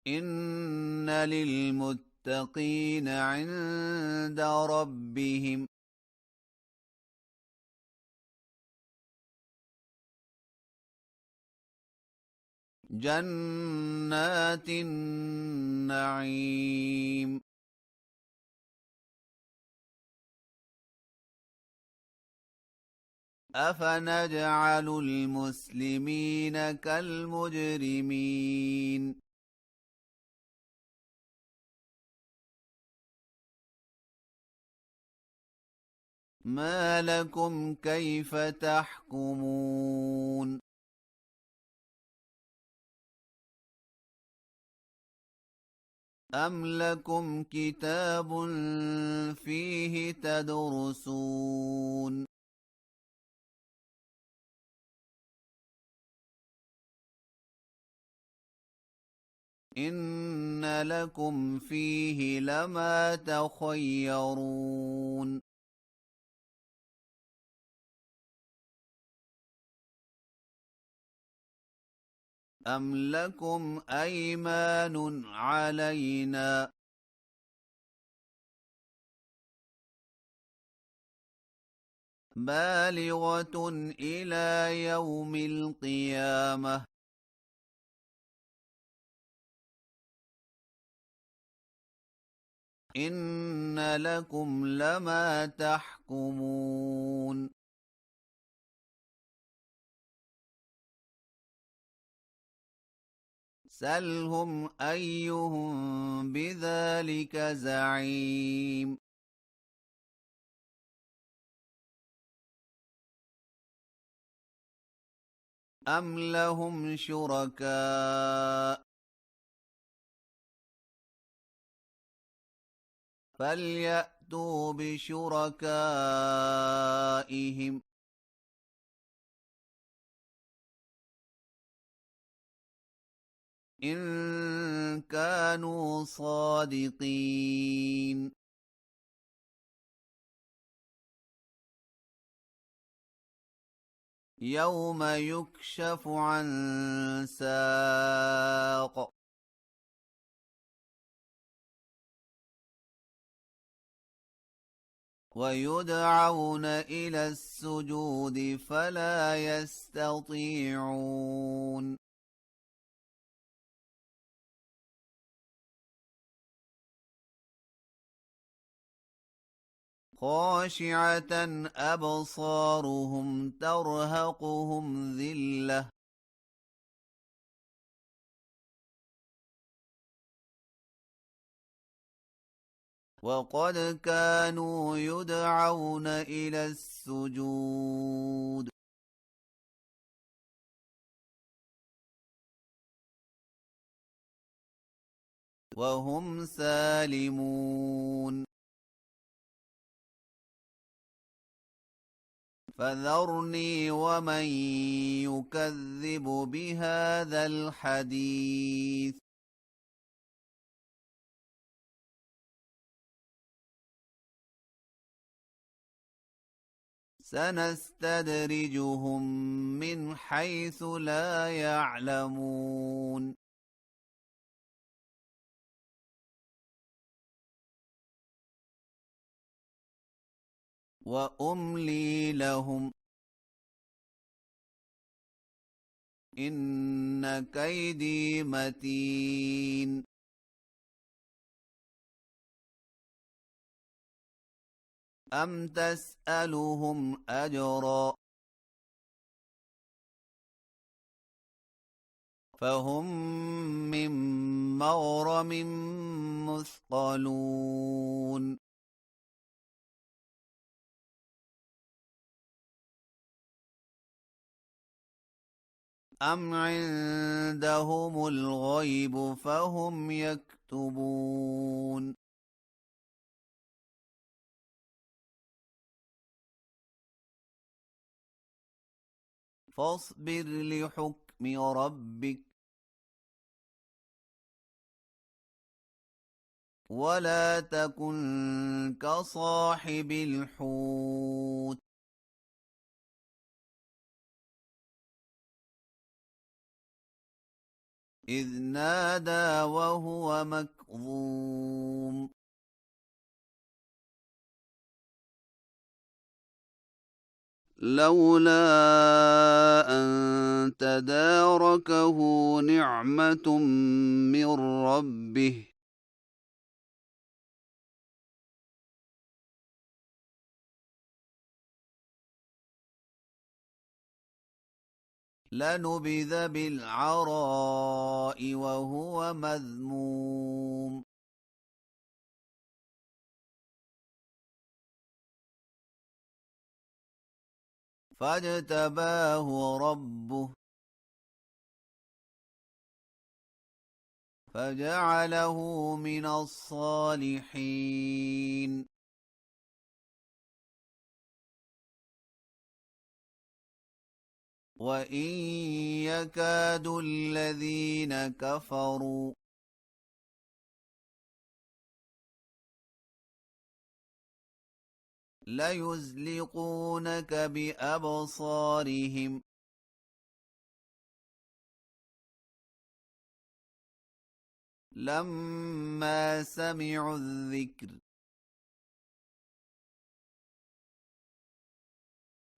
إن للمتقين عند ربهم جنات النعيم. أفنجعل المسلمين كالمجرمين ما لكم كيف تحكمون أم لكم كتاب فيه تدرسون إن لكم فيه لما تخيرون أم لكم أيمان علينا بالغة إلى يوم القيامة إن لكم لما تحكمون سلهم أيهم بذلك زعيم أم لهم شركاء فليأتوا بشركائهم إن كانوا صادقين يوم يكشف عن ساق ويدعون إلى السجود فلا يستطيعون خاشعة أبصارهم ترهقهم ذلة وقد كانوا يدعون إلى السجود وهم سالمون فذرني ومن يكذب بهذا الحديث سنستدرجهم من حيث لا يعلمون وأملي لهم إن كيدي متين أم تسألهم أجرا فهم من مغرم مثقلون أم عندهم الغيب فهم يكتبون فاصبر لحكم ربك ولا تكن كصاحب الحوت إذ نادى وهو مكظوم لولا أن تداركه نعمة من ربه لنبذ بالعراء وهو مذموم فاجتباه ربه فجعله من الصالحين وإن يكاد الذين كفروا ليزلقونك بأبصارهم لما سمعوا الذكر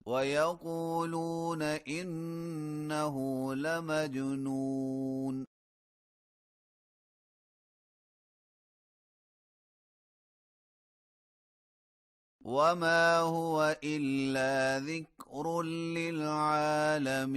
ويقولون إنه لمجنون وما هو إلا ذكر للعالمين